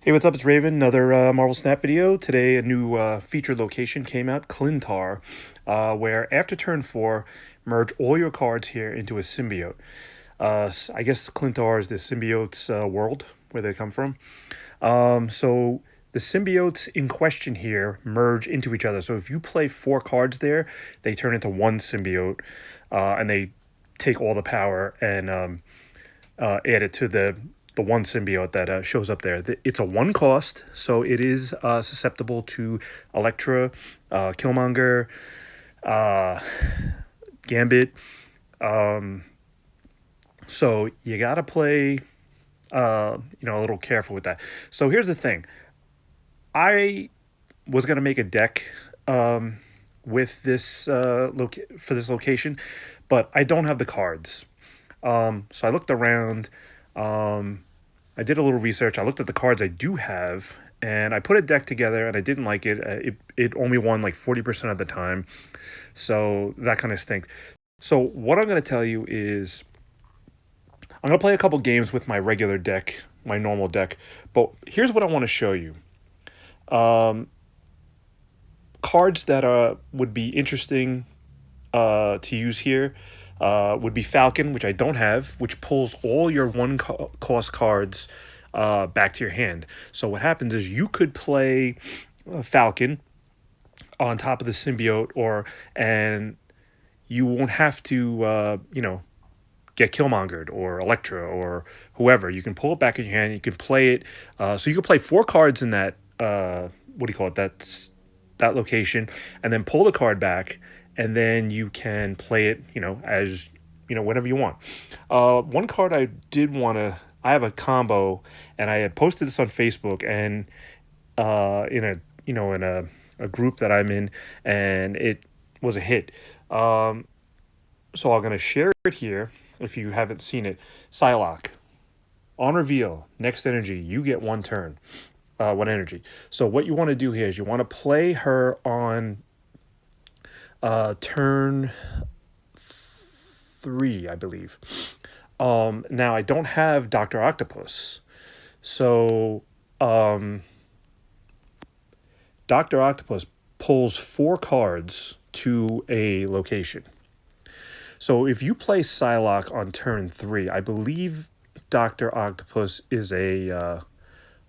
Hey, what's up? It's Raven. Another Marvel Snap video. Today, a new featured location came out, Klyntar, where after turn 4, merge all your cards here into a symbiote. I guess Klyntar is the symbiote's world where they come from. So the symbiotes in question here merge into each other. So if you play 4 cards there, they turn into one symbiote, and they take all the power and add it to the one symbiote that shows up there. It's a one cost, so it is susceptible to Elektra, Killmonger, uh, Gambit. So you gotta play, a little careful with that. So here's the thing: I was gonna make a deck with this for this location, but I don't have the cards. So I looked around. Um, I did a little research. I looked at the cards I do have, and I put a deck together, and I didn't like it. It only won like 40% of the time, so that kind of stinks. So what I'm going to tell you is I'm going to play a couple games with my regular deck, my normal deck. But here's what I want to show you. Cards that would be interesting to use here would be Falcon, which I don't have, which pulls all your cost cards back to your hand. So what happens is you could play Falcon on top of the symbiote, and you won't have to get Killmongered or Elektra or whoever. You can pull it back in your hand. You can play it. So you can play 4 cards in that. What do you call it? That location, and then pull the card back, and then you can play it, as whatever you want. One card I did want to. I have a combo, and I had posted this on Facebook and in a group that I'm in, and it was a hit. So I'm gonna share it here. If you haven't seen it, Psylocke on reveal, next energy, you get 1 turn. 1 energy. So what you want to do here is you want to play her on turn 3, I believe. Now I don't have Doctor Octopus, so Doctor Octopus pulls 4 cards to a location. So if you play Psylocke on turn 3, I believe Doctor Octopus is a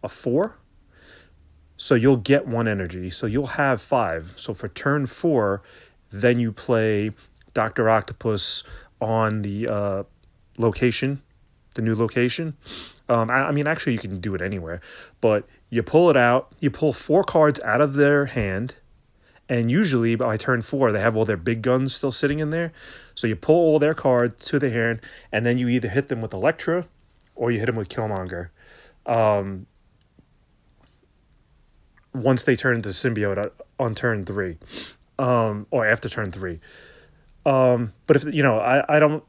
4. So you'll get 1 energy. So you'll have 5. So for turn 4, then you play Doctor Octopus on the location, the new location. I mean, actually, you can do it anywhere, but you pull it out. You pull 4 cards out of their hand, and usually by turn 4, they have all their big guns still sitting in there. So you pull all their cards to their hand, and then you either hit them with Elektra, or you hit them with Killmonger. Once they turn into symbiote on turn 3, or after turn 3. But if I don't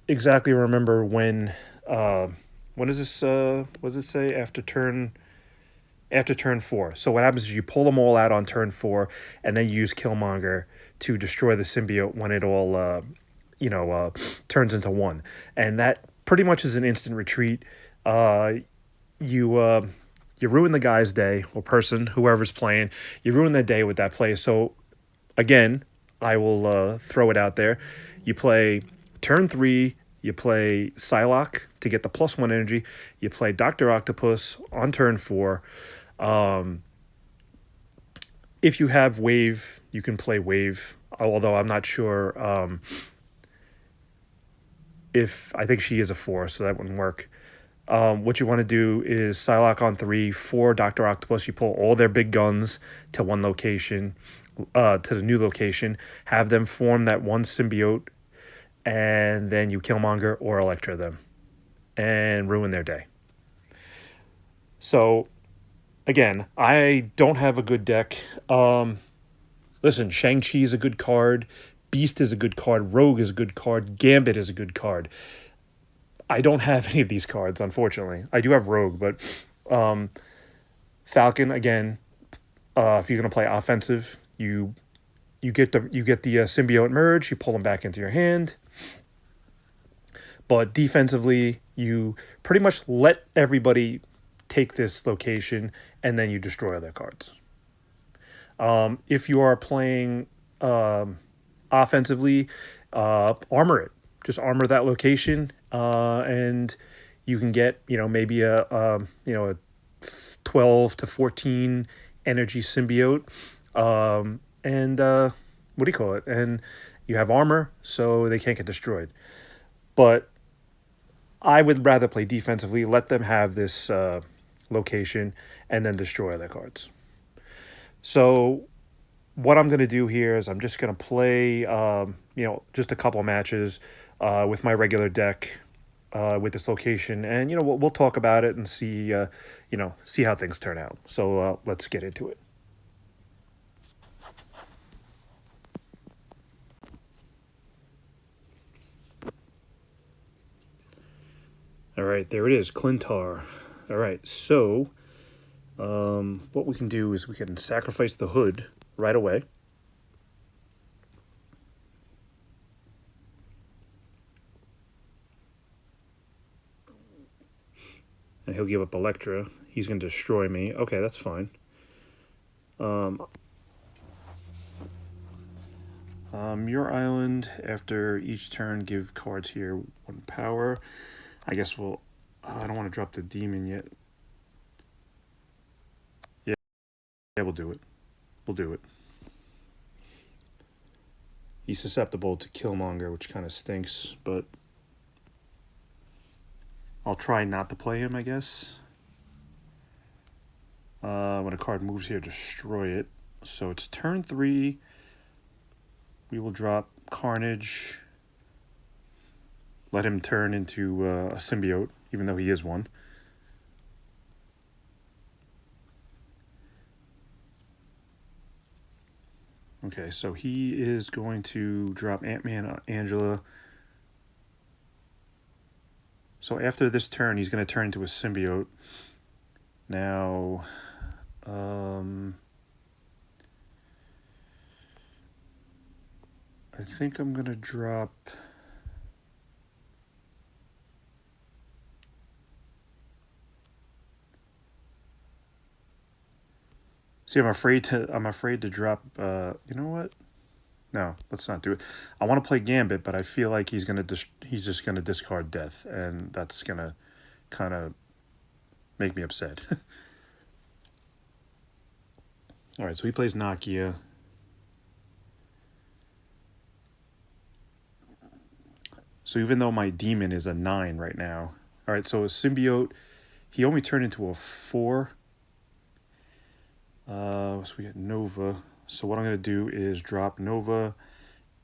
exactly remember when does this what does it say after turn 4. So what happens is you pull them all out on turn 4, and then you use Killmonger to destroy the symbiote when it all turns into one, and that pretty much is an instant retreat. You ruin the guy's day or person, whoever's playing. You ruin their day with that play. So again, I will throw it out there. You play turn 3. You play Psylocke to get the +1 energy. You play Doctor Octopus on turn 4. If you have Wave, you can play Wave. Although I'm not sure if I think she is a 4, so that wouldn't work. What you want to do is Psylocke on 3, 4 Doctor Octopus. You pull all their big guns to one location, to the new location. Have them form that one symbiote, and then you Killmonger or Elektra them, and ruin their day. So, again, I don't have a good deck. Listen, Shang-Chi is a good card. Beast is a good card. Rogue is a good card. Gambit is a good card. I don't have any of these cards, unfortunately. I do have Rogue, but Falcon again. If you're gonna play offensive, you get the symbiote merge. You pull them back into your hand. But defensively, you pretty much let everybody take this location, and then you destroy other cards. If you are playing offensively, armor it. Just armor that location, and you can get maybe a 12 to 14 energy symbiote, and what do you call it? And you have armor, so they can't get destroyed. But I would rather play defensively. Let them have this location, and then destroy their cards. So what I'm going to do here is I'm just going to play, just a couple of matches with my regular deck with this location, and we'll talk about it and see how things turn out. So let's get into it. All right, there it is, Klyntar. All right, so what we can do is we can sacrifice the hood right away. And he'll give up Electra. He's going to destroy me. Okay, that's fine. Your island, after each turn, give cards here 1 power. I guess I don't want to drop the demon yet. Yeah, we'll do it. We'll do it. He's susceptible to Killmonger, which kind of stinks, but I'll try not to play him, I guess. When a card moves here, destroy it. So it's turn 3. We will drop Carnage. Let him turn into a symbiote, even though he is one. Okay, so he is going to drop Ant-Man, Angela. So after this turn, he's going to turn into a symbiote. Now, I think I'm going to drop... See, I'm afraid to drop, you know what? No, let's not do it. I want to play Gambit, but I feel like he's just gonna discard Death, and that's gonna kind of make me upset. All right, so he plays Nakia. So even though my demon is a 9 right now, all right. So a symbiote, he only turned into a 4. So we get Nova. So what I'm gonna do is drop Nova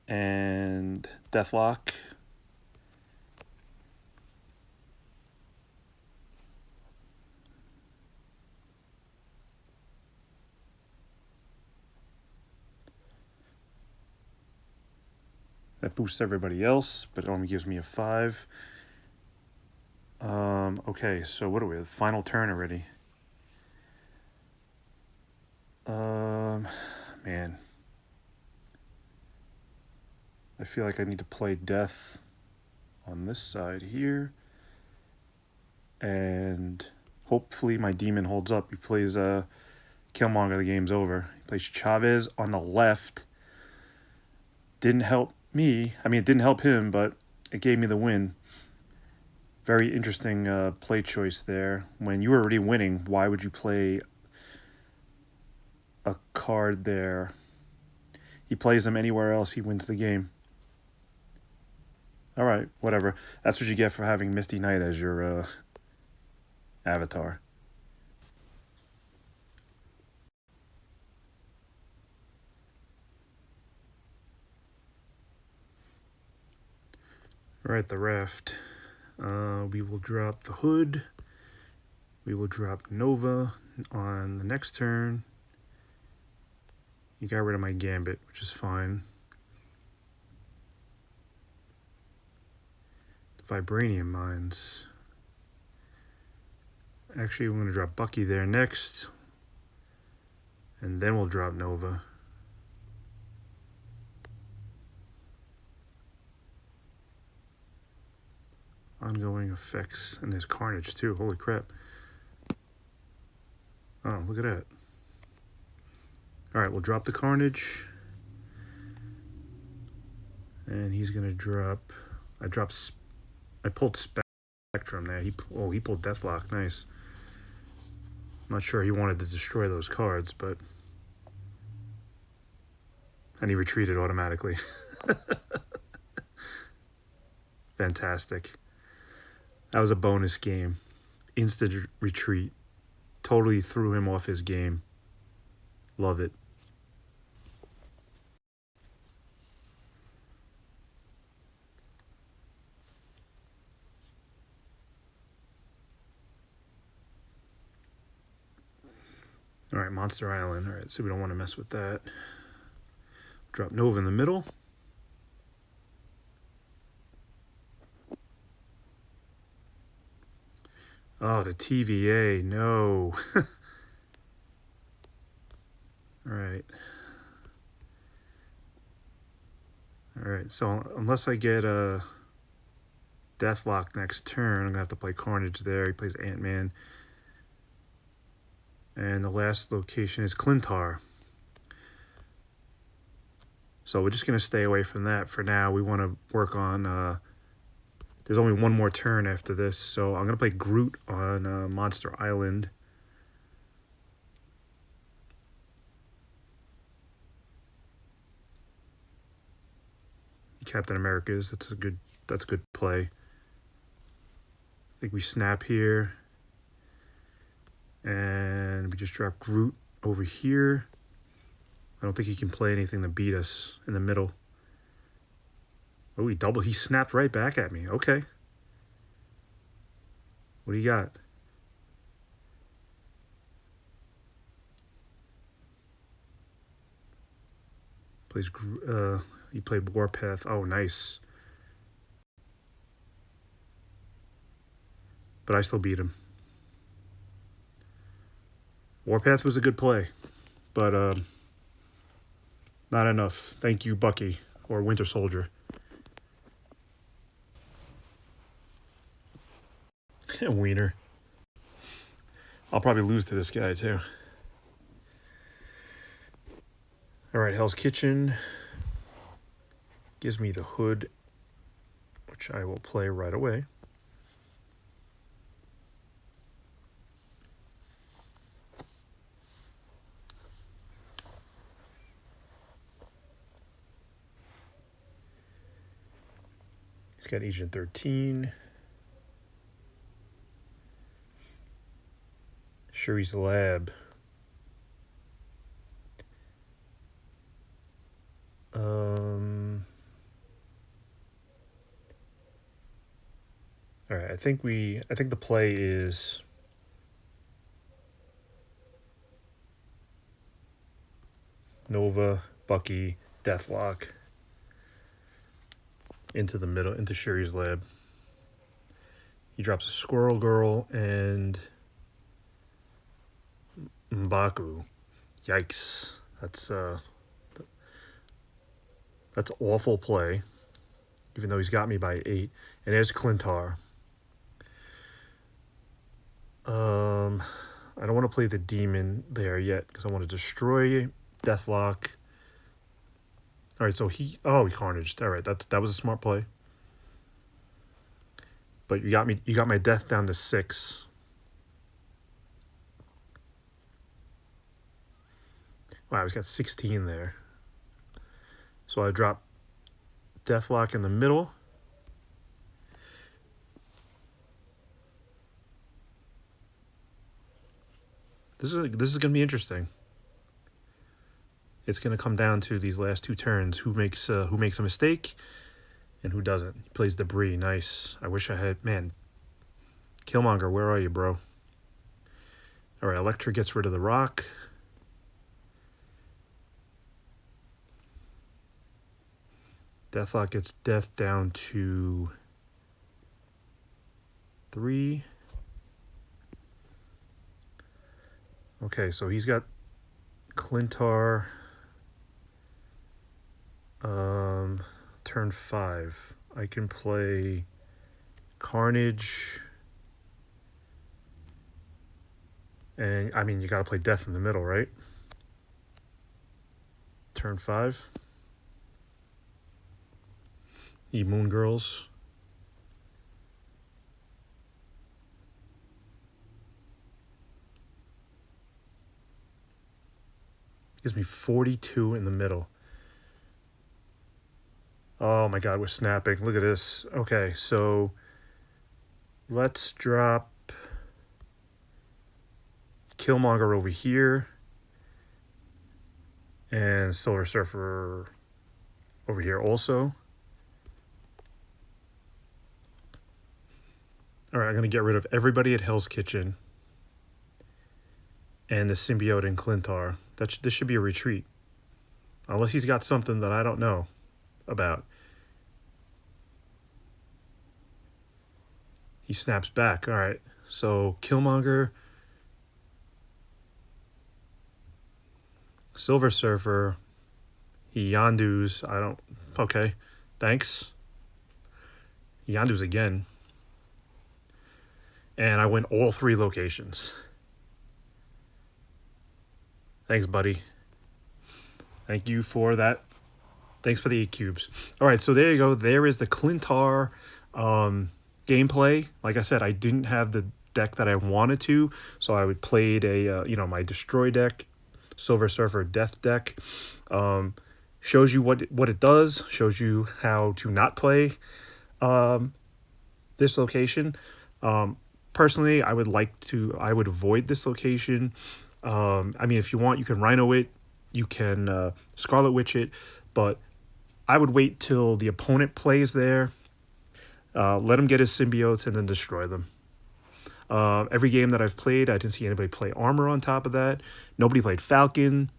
and Deathlock. That boosts everybody else, but it only gives me a 5. Okay, so what are we? Final turn already. Man. I feel like I need to play Death on this side here. And hopefully my demon holds up. He plays Killmonger, the game's over. He plays Chavez on the left. Didn't help me. I mean, it didn't help him, but it gave me the win. Very interesting play choice there. When you were already winning, why would you play a card there? He plays them anywhere else, he wins the game. All right, whatever. That's what you get for having Misty Knight as your avatar. All right, the raft. We will drop the hood. We will drop Nova on the next turn. You got rid of my Gambit, which is fine. The Vibranium Mines. Actually, we're going to drop Bucky there next. And then we'll drop Nova. Ongoing effects. And there's Carnage too. Holy crap. Oh, look at that. All right, we'll drop the Carnage. And he's going to drop... I pulled Spectrum there. He pulled Deathlock. Nice. I'm not sure he wanted to destroy those cards, but... And he retreated automatically. Fantastic. That was a bonus game. Instant retreat. Totally threw him off his game. Love it. All right, Monster Island. All right, so we don't want to mess with that. Drop Nova in the middle. Oh, the TVA. No. All right. All right, so unless I get a Deathlock next turn, I'm going to have to play Carnage there. He plays Ant-Man. And the last location is Klyntar. So we're just going to stay away from that for now. We want to work on... there's only one more turn after this, so I'm going to play Groot on Monster Island. Captain America's. That's a good play. I think we snap here. And we just drop Groot over here. I don't think he can play anything to beat us in the middle. Oh, he snapped right back at me. Okay. What do you got? He played Warpath. Oh, nice. But I still beat him. Warpath was a good play, but not enough. Thank you, Bucky, or Winter Soldier. Wiener. I'll probably lose to this guy, too. All right, Hell's Kitchen gives me the Hood, which I will play right away. He's got Agent 13. Shuri's Lab. All right, I think the play is Nova, Bucky, Deathlock into the middle, into Shuri's Lab. He drops a Squirrel Girl and M'Baku. Yikes. That's awful play, even though he's got me by 8. And there's Klyntar. I don't want to play the Demon there yet because I want to destroy Deathlock. All right, so he carnaged. All right, that was a smart play. But you got my death down to 6. Wow, he's got 16 there. So I drop Deathlock in the middle. This is gonna be interesting. It's gonna come down to these last 2 turns. Who makes a mistake, and who doesn't. He plays Debris. Nice. I wish I had... Man. Killmonger, where are you, bro? All right, Elektra gets rid of the rock. Deathlock gets death down to 3. Okay, so he's got Klyntar. Turn 5. I can play Carnage. And I mean, you got to play death in the middle, right? Turn 5. Ye Moon Girls. Gives me 42 in the middle. Oh my god, we're snapping. Look at this. Okay, so let's drop Killmonger over here and Silver Surfer over here also. All right, I'm going to get rid of everybody at Hell's Kitchen and the symbiote in Klyntar. This should be a retreat. Unless he's got something that I don't know about. He snaps back. All right, so Killmonger, Silver Surfer, he Yondu's. I don't. Okay, thanks. Yondu's again. And I went all 3 locations. Thanks, buddy. Thank you for that. Thanks for the 8 cubes. All right, so there you go. There is the Klyntar gameplay. Like I said, I didn't have the deck that I wanted to, so I would played a my destroy deck, Silver Surfer Death deck. Shows you what it does. Shows you how to not play this location. Personally, I would avoid this location. I mean, if you want, you can Rhino it, you can Scarlet Witch it, but I would wait till the opponent plays there, let him get his symbiotes, and then destroy them. Every game that I've played, I didn't see anybody play armor on top of that. Nobody played Falcon.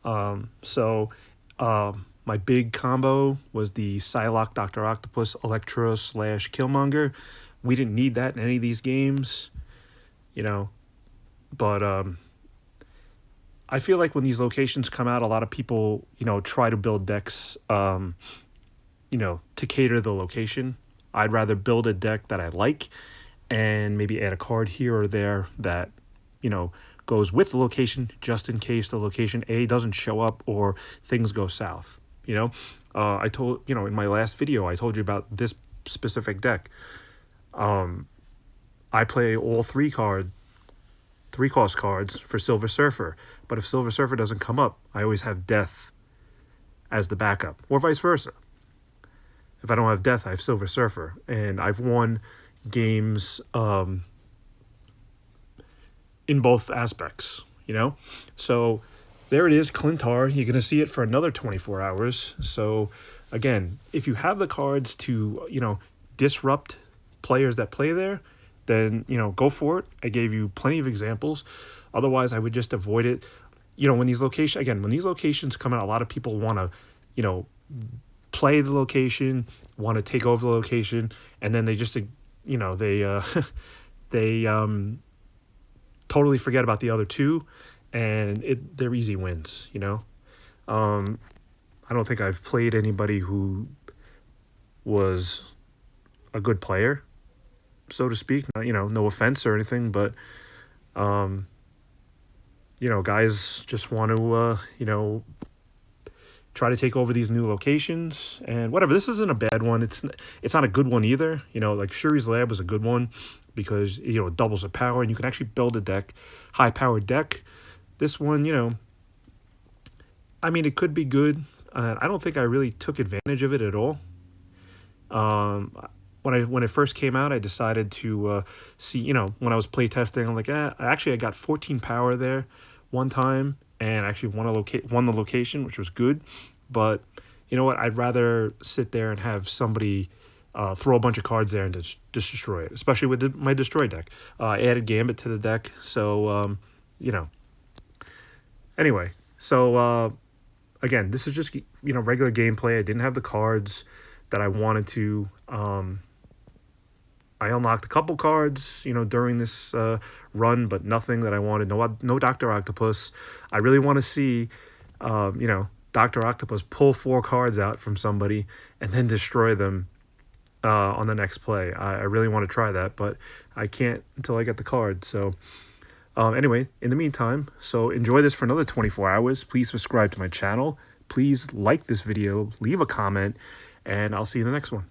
So my big combo was the Psylocke, Dr. Octopus, Elektra / Killmonger. We didn't need that in any of these games, but I feel like when these locations come out, a lot of people, try to build decks, to cater the location. I'd rather build a deck that I like and maybe add a card here or there that, goes with the location just in case the location A doesn't show up or things go south. I told, in my last video, I told you about this specific deck. I play all 3 cost cards for Silver Surfer, but if Silver Surfer doesn't come up, I always have Death as the backup, or vice versa. If I don't have Death, I have Silver Surfer, and I've won games in both aspects, So there it is, Klyntar. You're going to see it for another 24 hours. So again, if you have the cards to, disrupt players that play there, then, go for it. I gave you plenty of examples. Otherwise, I would just avoid it. When these locations come out, a lot of people want to, play the location, want to take over the location, and then they just, they totally forget about the other 2, and they're easy wins, I don't think I've played anybody who was a good player, so to speak. No offense or anything, but guys just want to try to take over these new locations and whatever. This isn't a bad one. It's not a good one either. Like Shuri's Lab was a good one because it doubles the power and you can actually build a deck, high powered deck. This one, I mean, it could be good. I don't think I really took advantage of it at all. When it first came out, I decided to see, when I was playtesting, I'm like, I got 14 power there one time and actually won the location, which was good. But you know what? I'd rather sit there and have somebody throw a bunch of cards there and just destroy it, especially with my destroy deck. I added Gambit to the deck, so, Anyway, so again, this is just, regular gameplay. I didn't have the cards that I wanted to. I unlocked a couple cards, during this run, but nothing that I wanted. No Dr. Octopus. I really want to see, Dr. Octopus pull 4 cards out from somebody and then destroy them on the next play. I really want to try that, but I can't until I get the card. So Anyway, in the meantime, so enjoy this for another 24 hours. Please subscribe to my channel. Please like this video, leave a comment, and I'll see you in the next one.